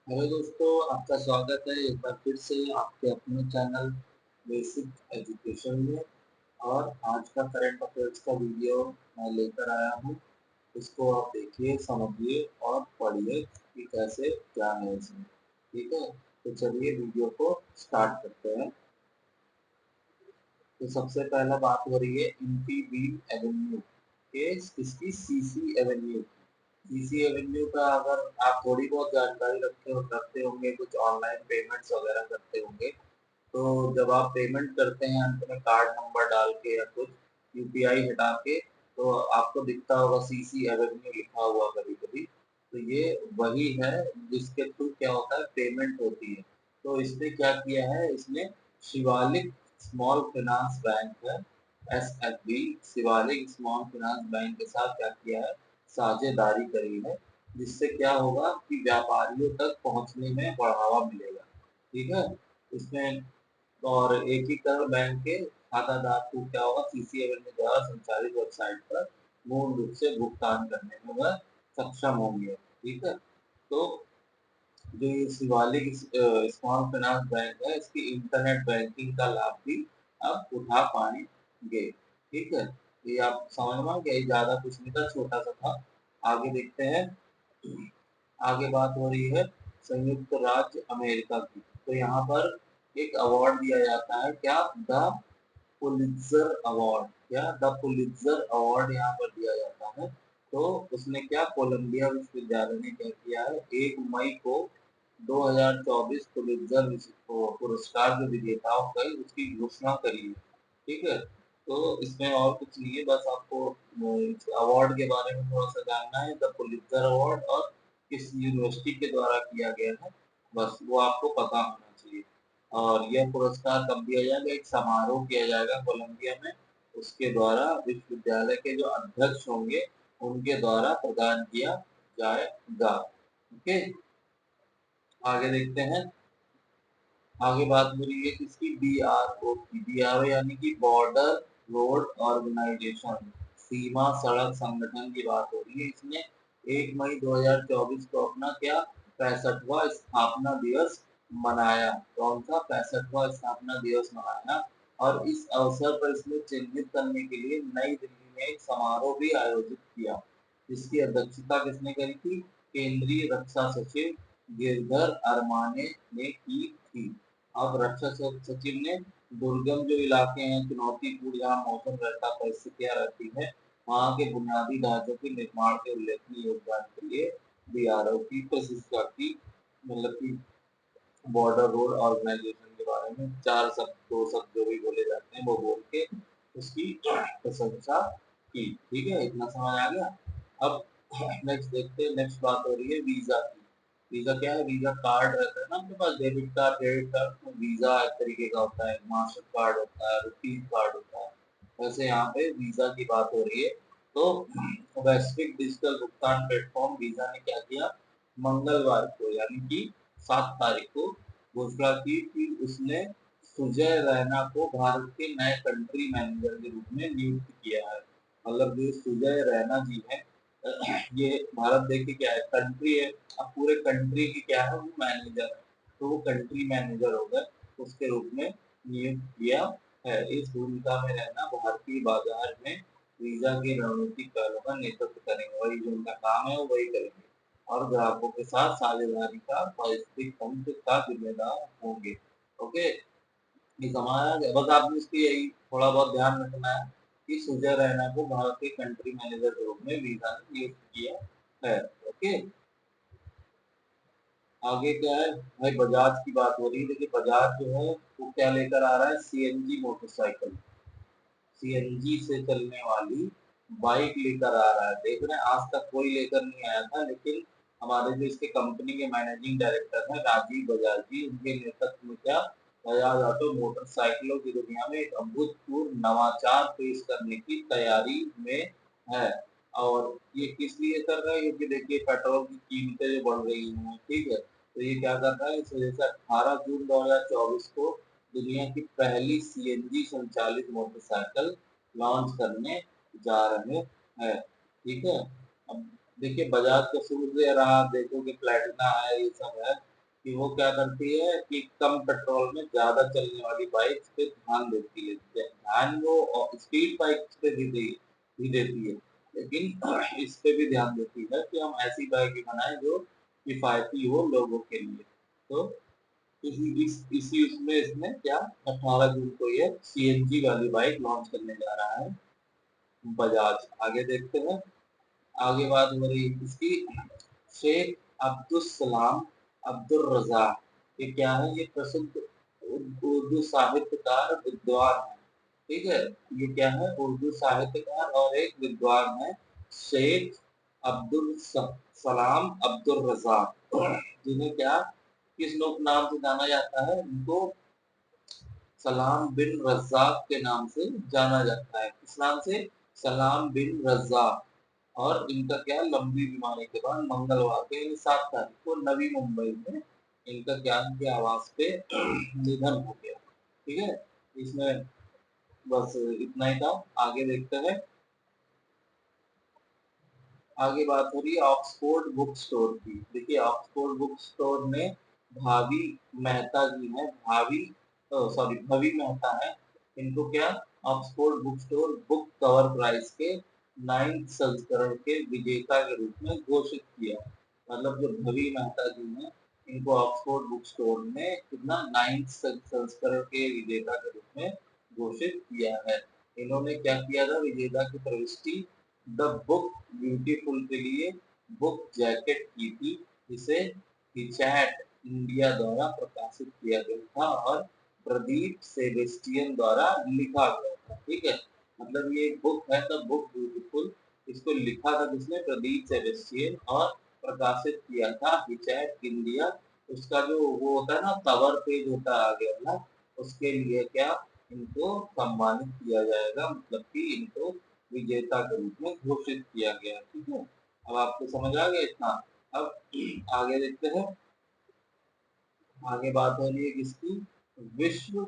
Hello दोस्तों, आपका स्वागत है एक बार फिर से आपके अपने चैनल बेसिक एजुकेशन में। और आज का करंट अफेयर्स का वीडियो मैं लेकर आया हूँ। इसको आप देखिए, समझिए और पढ़िए कि कैसे क्या है इसमें। ठीक है, तो चलिए वीडियो को स्टार्ट करते हैं। तो सबसे पहला बात हो रही है इंफीबीम एवेन्यू के, इसकी सीसी एवेन्यू। सीसी एवेन्यू का अगर आप थोड़ी बहुत जानकारी रखते होंगे, कुछ ऑनलाइन पेमेंट्स वगैरह करते होंगे, तो जब आप पेमेंट करते हैं अंत में कार्ड नंबर डाल के या कुछ यूपीआई हटा के, तो आपको दिखता होगा सीसी एवेन्यू लिखा हुआ कभी कभी। तो ये वही है जिसके थ्रू क्या होता है, पेमेंट होती है। तो इसने क्या किया है, इसने शिवालिक स्मॉल फाइनेंस बैंक है, SFB, Shivalik small finance bank के साथ क्या किया है, साझेदारी करी है। जिससे क्या होगा कि व्यापारियों तक पहुंचने में बढ़ावा मिलेगा। ठीक है, इसमें और एकीकरण बैंक के खाताधारक को क्या होगा, सीसीएल के द्वारा संचालित वेबसाइट पर मूल रूप से भुगतान करने में वह सक्षम होंगे। ठीक है, तो जो ये शिवालिक स्मॉल फाइनेंस बैंक है, इसकी इंटरनेट बैंकिंग का लाभ भी आप उठा पाएंगे। ठीक है, ये आप समझ में गए, ज्यादा कुछ नहीं था, छोटा सा था। आगे देखते हैं। आगे बात हो रही है संयुक्त राज्य अमेरिका की। तो यहाँ पर एक अवार्ड दिया जाता है, क्या, द पुलित्जर अवार्ड। क्या, द पुलित्जर अवार्ड यहाँ पर दिया जाता है। तो उसने क्या, कोलंबिया विश्वविद्यालय ने क्या किया है, 1 मई को 2024 पुलित्जर पुरस्कार के विजेताओं का उसकी घोषणा करी है। ठीक है, तो इसमें और कुछ नहीं है, बस आपको अवार्ड के बारे में थोड़ा सा जानना है, द पुलित्जर अवार्ड, और किस यूनिवर्सिटी के द्वारा किया गया है, बस वो आपको पता होना चाहिए। और यह पुरस्कार कब दिया जाएगा, एक समारोह किया जाएगा कोलंबिया में, उसके द्वारा विश्वविद्यालय के जो अध्यक्ष होंगे उनके द्वारा प्रदान किया जाएगा। ओके, आगे देखते हैं। आगे बात हो रही है किसकी, बीआरओ की। बीआरओ यानी कि बॉर्डर रोड ऑर्गेनाइजेशन, सीमा सड़क संगठन की बात हो रही है। इसने 1 मई 2024 को अपना क्या, 65वां स्थापना दिवस मनाया। कौन सा, 65वां स्थापना दिवस मनाया। और इस अवसर पर इसने चिन्हित करने के लिए नई दिल्ली में एक समारोह भी आयोजित किया, जिसकी अध्यक्षता किसने करी थी, केंद्रीय रक्षा सचिव गिरधर अरमाने ने की थी। अब रक्षा सचिव ने दुर्गम जो इलाके हैं, चुनौतीपूर्ण जहाँ मौसम रहता, परिस्थितियां रहती है, वहाँ के बुनियादी ढांचों के निर्माण के उल्लेखनीय योगदान के लिए बीआरओ की प्रशंसा की। मतलब कि बॉर्डर रोड ऑर्गेनाइजेशन के बारे में चार शब्द, दो शब्द जो भी बोले जाते हैं वो बोल के उसकी प्रशंसा की। ठीक है, इतना समझ आ गया। अब नेक्स्ट देखते हैं, नेक्स्ट बात हो रही है वीजा की। वीजा क्या है, वीजा कार्ड रहता है ना आपके पास, डेबिट कार्ड, क्रेडिट कार्ड, तो वीजा एक तरीके का होता है, मास्टर कार्ड होता है, रुपीज कार्ड होता है। वैसे यहाँ पे वीजा की बात हो रही है। तो वैश्विक डिजिटल भुगतान प्लेटफॉर्म वीजा ने क्या किया, मंगलवार को यानी कि 7 तारीख को घोषणा की कि उसने सुजय रैना को भारत के नए कंट्री मैनेजर के रूप में नियुक्त किया है। मतलब जो सुजय रैना जी है, ये भारत देखिए क्या है, कंट्री है, अब पूरे कंट्री की क्या है, वो मैनेजर है। तो वो कंट्री मैनेजर हो गए, उसके रूप में नियुक्त किया है। इस भूमिका में रहना भारतीय बाजार में वीजा की रणनीतिक पहलों का नेतृत्व करेंगे, वही जो उनका काम है वो वही करेंगे। और ग्राहकों के साथ साझेदारी का पारिस्थितिक तंत्र का जिम्मेदार होंगे। ओके, ये हमारा बस आपने इसकी यही थोड़ा बहुत ध्यान रखना है कि सुजय रैना को भारत के कंट्री मैनेजर के रूप में वीजा ने नियुक्त किया है। ओके, आगे क्या है भाई, बजाज की बात हो रही है। देखिए बजाज जो है वो क्या लेकर आ रहा है, सीएनजी मोटरसाइकिल, सीएनजी से चलने वाली बाइक लेकर आ रहा है। देख रहे हैं, आज तक कोई लेकर नहीं आया था, लेकिन हमारे जो इसके कंपनी के मैनेजिंग डायरेक्टर हैं राजीव बजाज जी, उनके नेतृत्व में क्या, बजाज ऑटो मोटरसाइकिलों की दुनिया में एक अभूतपूर्व नवाचार पेश करने की तैयारी में है। और ये किस लिए कर रहा है, क्योंकि देखिए पेट्रोल की कीमतें जो बढ़ रही हैं। ठीक है, तो ये क्या कर रहा है, इस वजह से 18 जून 2024 को दुनिया की पहली सीएनजी संचालित मोटरसाइकिल लॉन्च करने जा रहे हैं। ठीक है, अब देखिए बजाज का शुरू से रहा, देखो कि प्लेटिना है, ये सब है, कि वो क्या करती है कि कम पेट्रोल में ज्यादा चलने वाली बाइक पे ध्यान देती है। ध्यान वो स्पीड बाइक पे भी देती है, लेकिन इस पे भी ध्यान देती है कि हम ऐसी बाइक बनाएं जो किफायती हो लोगों के लिए। तो इसी उसमें इसने क्या 18 जून को ये सीएनजी वाली बाइक लॉन्च करने जा रहा है बजाज। आगे देखते हैं। आगे बात हो रही है इसकी। शेख अब्दुल सलाम अब्दुल रजा, ये क्या है? ये प्रसिद्ध उर्दू साहित्यकार विद्वान है। ठीक है, ये क्या है? उर्दू साहित्यकार और एक विद्वान है, शेख सलाम अब्दुल रजा, जिन्हें क्या किस लोक नाम से जाना जाता है? इनको सलाम बिन रज्जाक के नाम से जाना जाता है। किस नाम से? सलाम बिन रज्जाक। और इनका क्या, लंबी बीमारी के बाद मंगलवार को यानी 7 तारीख को नवी मुंबई में इनका क्या, के आवास पे निधन हो गया। ठीक है, इसमें बस इतना ही था। आगे देखते हैं। आगे बात हो रही है ऑक्सफोर्ड बुक स्टोर की। देखिए, ऑक्सफोर्ड बुक स्टोर में भावी मेहता जी हैं, सॉरी भवी मेहता है। इनको क्या, Oxford Book Store Book Cover Prize के 9th संस्करण के विजेता के रूप में घोषित किया। मतलब जो भवी मेहता जी हैं, इनको ऑक्सफोर्ड बुक स्टोर ने कितना 9th संस्करण के विजेता के रूप में घोषित किया है। इन्होंने क्या किया था? विजेता की प्रविष्टि द बुक ब्यूटीफुल के लिए बुक जैकेट की थी, जिसे हिचैट इंडिया द्वारा प्रकाशित किया गया था और प्रदीप सेबेस्टियन द्वारा लिखा गया था। ठीक है, मतलब ये बुक है द बुक ब्यूटीफुल। इसको लिखा था किसने? प्रदीप सेबेस्टियन। और प्रकाशित किया था हिचैट इंडिया। उसका जो वो होता है ना, कवर पेज होता है आगे वाला, उसके लिए क्या, इनको सम्मानित किया जाएगा, मतलब कि इनको विजेता के रूप में घोषित किया गया। ठीक है, अब आपको समझ आ गया इतना। अब आगे देखते हैं। आगे बात हो रही है किसकी? विश्व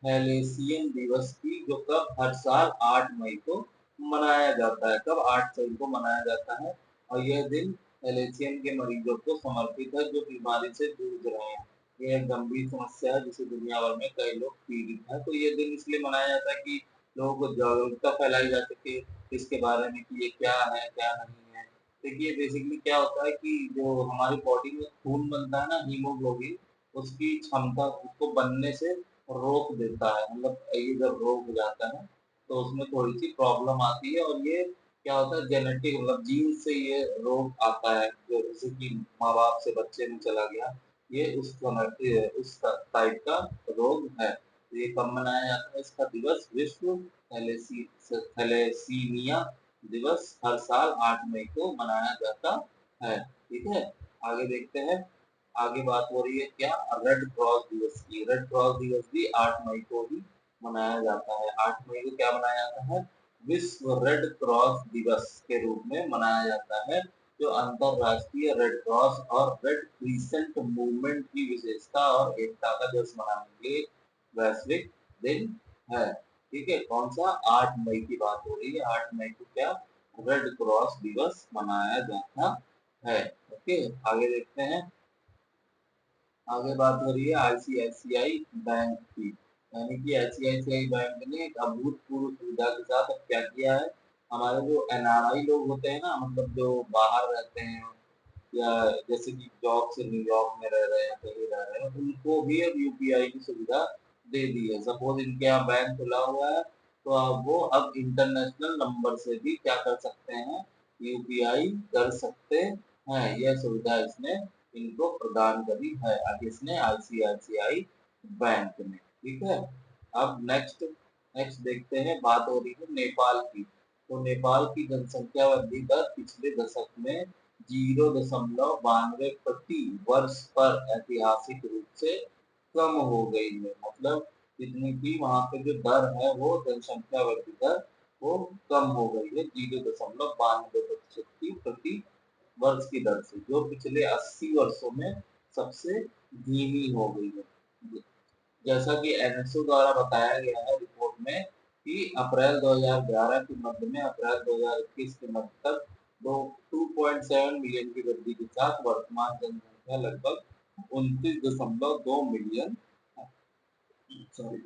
थैलेसियन दिवस की, जो कब हर साल 8 मई को मनाया जाता है। कब? 8 मई को मनाया जाता है। और यह दिन थैलेसियन के मरीजों को समर्पित है, जो बीमारी से जूझ रहे हैं। यह एक गंभीर समस्या है जिसे दुनिया भर में कई लोग पीड़ित हैं। तो यह दिन इसलिए मनाया जाता है कि लोगों को जागरूकता फैलाई जा सके इसके बारे में कि ये क्या है क्या नहीं है। देखिए, बेसिकली क्या होता है कि जो हमारी बॉडी में खून बनता है ना, हीमोग्लोबिन, उसकी क्षमता उसको बनने से रोक देता है। मतलब ये जब रोक हो जाता है तो उसमें थोड़ी सी प्रॉब्लम आती है। और ये क्या होता है, जेनेटिक, मतलब जीन से ये रोग आता है, जो जैसे कि माँ बाप से बच्चे में चला गया। ये उस टाइप का रोग है। तो ये कब मनाया जाता है इसका दिवस? विश्व थैलेसीमिया दिवस हर साल 8 मई को मनाया जाता है। ठीक है, आगे देखते हैं। आगे बात हो रही है क्या, रेड क्रॉस दिवस की। रेड क्रॉस दिवस भी 8 मई को ही मनाया जाता है। 8 मई को क्या मनाया जाता है? विश्व रेड क्रॉस दिवस के रूप में मनाया जाता है, जो अंतरराष्ट्रीय रेड क्रॉस और रेड क्रिसेंट मूवमेंट की विशेषता और एकता का जश्न मनाने के वैश्विक दिन है। ठीक है, कौन सा? 8 मई की बात हो रही है। 8 मई को क्या, रेड क्रॉस दिवस मनाया जाता है। ओके, आगे देखते हैं। आगे बात हो रही है आईसीआईसीआई बैंक की। यानी कि आईसीआईसीआई बैंक ने एक अभूतपूर्व सुविधा के साथ अब क्या किया है, हमारे जो एनआरआई लोग होते हैं ना, मतलब जो बाहर रहते हैं या जैसे कि जॉब से न्यूयॉर्क में रह रहे हैं, कहीं रह रहे हैं, उनको भी अब यूपीआई की सुविधा दे दी है। सपोज इनके यहाँ बैंक खुला हुआ है, तो अब वो अब इंटरनेशनल नंबर से भी क्या कर सकते हैं, यूपीआई कर सकते हैं। यह सुविधा इसने इनको प्रदान करी है, किसने? आईसीआईसीआई बैंक ने। ठीक है, अब नेक्स्ट नेक्स्ट देखते हैं। बात हो रही है नेपाल की। तो नेपाल की जनसंख्या वृद्धि दर पिछले दशक में 0.92 प्रति वर्ष पर ऐतिहासिक रूप से कम हो गई है। मतलब जितनी भी वहां पे जो दर है, वो जनसंख्या वृद्धि दर वो कम हो गई है 0.92% की प्रति वर्ष की दर से, जो पिछले 80 वर्षों में सबसे धीमी हो गई है। जैसा कि एनएसओ द्वारा बताया गया है रिपोर्ट में कि अप्रैल 2011 के मध्य में अप्रैल 2021 के मध्य तक 2.7 मिलियन की वृद्धि के साथ वर्तमान जनसंख्या लगभग 29.2 मिलियन, सॉरी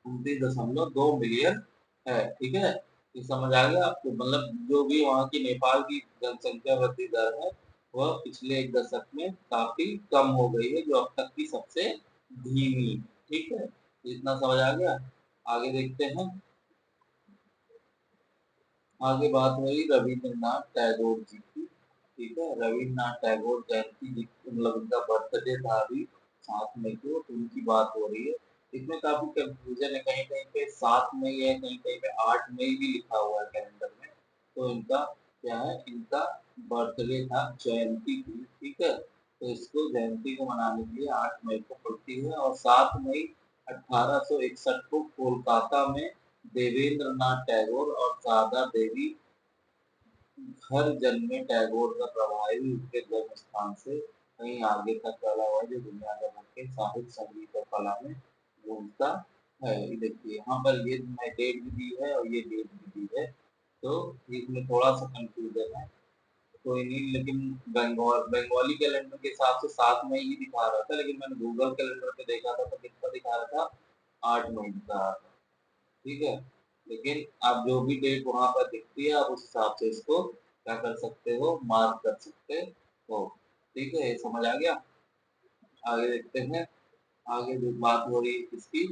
29.2 मिलियन है। ठीक है, ये समझ आ गया आपको? मतलब जो भी वहाँ की नेपाल की जनसंख्या वृद्धि दर है वह पिछले एक दशक में काफी कम हो गई है, जो अब तक की सबसे धीमी। ठीक है, इतना समझ आ गया। आगे देखते हैं। आगे बात हुई रविंद्रनाथ टैगोर जी की। ठीक है, रविन्द्रनाथ टैगोर जयंती जी, मतलब उनका बर्थडे था अभी 7 मई को, तो उनकी बात हो रही है। इसमें काफी कंफ्यूजन है, कहीं कहीं पे 7 मई है, कहीं कहीं पे 8 मई भी लिखा हुआ है कैलेंडर में। तो इनका क्या है, इनका बर्थडे था, जयंती थी। ठीक है, तो इसको जयंती को मनाने के लिए 8 मई को पड़ती है। और 7 मई 1861 को कोलकाता में देवेंद्र नाथ टैगोर और शारदा देवी हर जन्मे टैगोर का प्रभावी उनके जन्म स्थान से कहीं आगे तक फैला हुआ है, जो दुनिया भर के साहित्य, संगीत और कला में गूंजता है। ये देखिए यहाँ पर ये मैं डेट भी दी है और ये डेट भी दी है, तो इसमें थोड़ा सा कंफ्यूजन है। कोई नहीं, लेकिन बंगाली कैलेंडर के हिसाब से 7 मई ही दिखा रहा था, लेकिन मैंने गूगल कैलेंडर पे देखा था तो कितना दिखा रहा था, 8 मई दिखा रहा था। ठीक है, लेकिन आप जो भी डेट वहां पर दिखती है आप उस हिसाब से इसको क्या कर सकते हो, मार्क कर सकते हो। ठीक है, ये समझ आ गया। आगे देखते हैं। आगे जो बात हो रही है किसकी,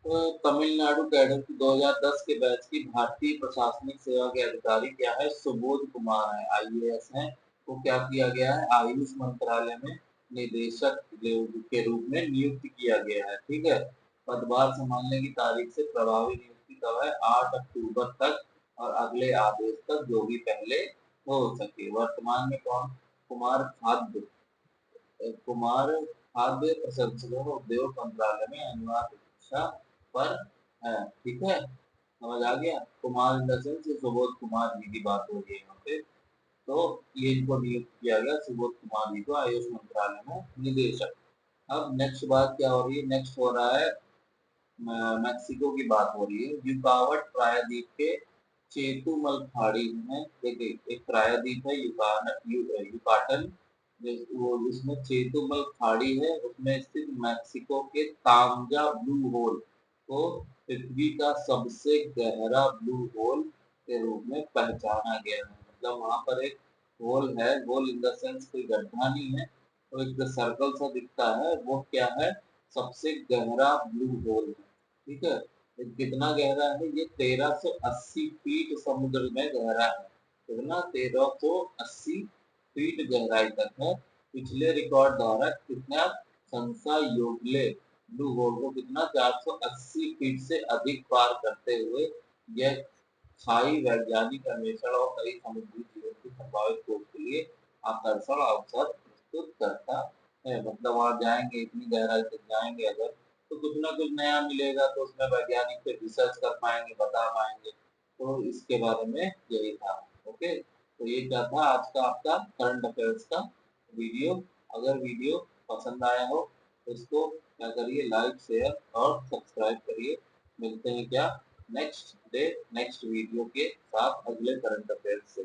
तो तमिलनाडु कैडर की 2010 के बैच की भारतीय प्रशासनिक सेवा के अधिकारी क्या है, सुबोध कुमार है, आईएएस हैं। को क्या किया गया है, आयुष मंत्रालय में निदेशक के रूप में नियुक्त किया गया है। ठीक है, पदभार संभालने की तारीख से प्रभावी नियुक्ति कब है, 8 अक्टूबर तक, और अगले आदेश तक, जो भी पहले हो सके। वर्तमान में कौन, कुमार खाद्य कुमार खाद्य प्रसंस्करण उद्योग मंत्रालय में अनिवार्य शिक्षा पर है। ठीक है, समझ आ गया। Kumar in the sense Subodh Kumar ji की बात हो रही है यहाँ पे। तो ये इनको नियुक्त किया गया, सुबोध कुमार जी को, आयुष मंत्रालय में निदेशक। अब नेक्स्ट बात क्या हो रही है, नेक्स्ट हो रहा है मैक्सिको की बात हो रही है। युकावट प्रायद्वीप के चेतुमल खाड़ी में, देखिए एक प्रायद्वीप है युकाटन, वो जिसमें चेतुमल खाड़ी है, उसमें स्थित मैक्सिको के तांजा ब्लू होल को पृथ्वी का सबसे गहरा ब्लू होल के रूप में पहचाना गया है। मतलब वहां पर एक होल है, होल इन द सेंस कोई गड्ढा नहीं है, तो एक सर्कल सा दिखता है, वो क्या है, सबसे गहरा ब्लू होल है। ठीक है, ये कितना गहरा है, ये 1380 फीट समुद्र में गहरा है। कितना, 1380 फीट गहराई तक है। पिछले रिकॉर्ड द्वारा कितना, संसायोगले ब्लू होल को कितना, 480 फीट से अधिक पार करते हुए यह खाई वैज्ञानिक अन्वेषण और कई समुद्री जीवन की संभावित खोज के लिए आकर्षण अवसर प्रस्तुत करता है। मतलब वहां जाएंगे, इतनी गहराई तक जाएंगे अगर, तो कुछ ना कुछ नया मिलेगा, तो उसमें वैज्ञानिक पे रिसर्च कर पाएंगे, बता पाएंगे। तो इसके बारे में यही था। ओके, तो ये क्या था आज का आपका करंट अफेयर्स का वीडियो। अगर वीडियो पसंद आया हो तो इसको क्या करिए, लाइक शेयर और सब्सक्राइब करिए। मिलते हैं क्या नेक्स्ट डे नेक्स्ट वीडियो के साथ, अगले करंट अफेयर्स से।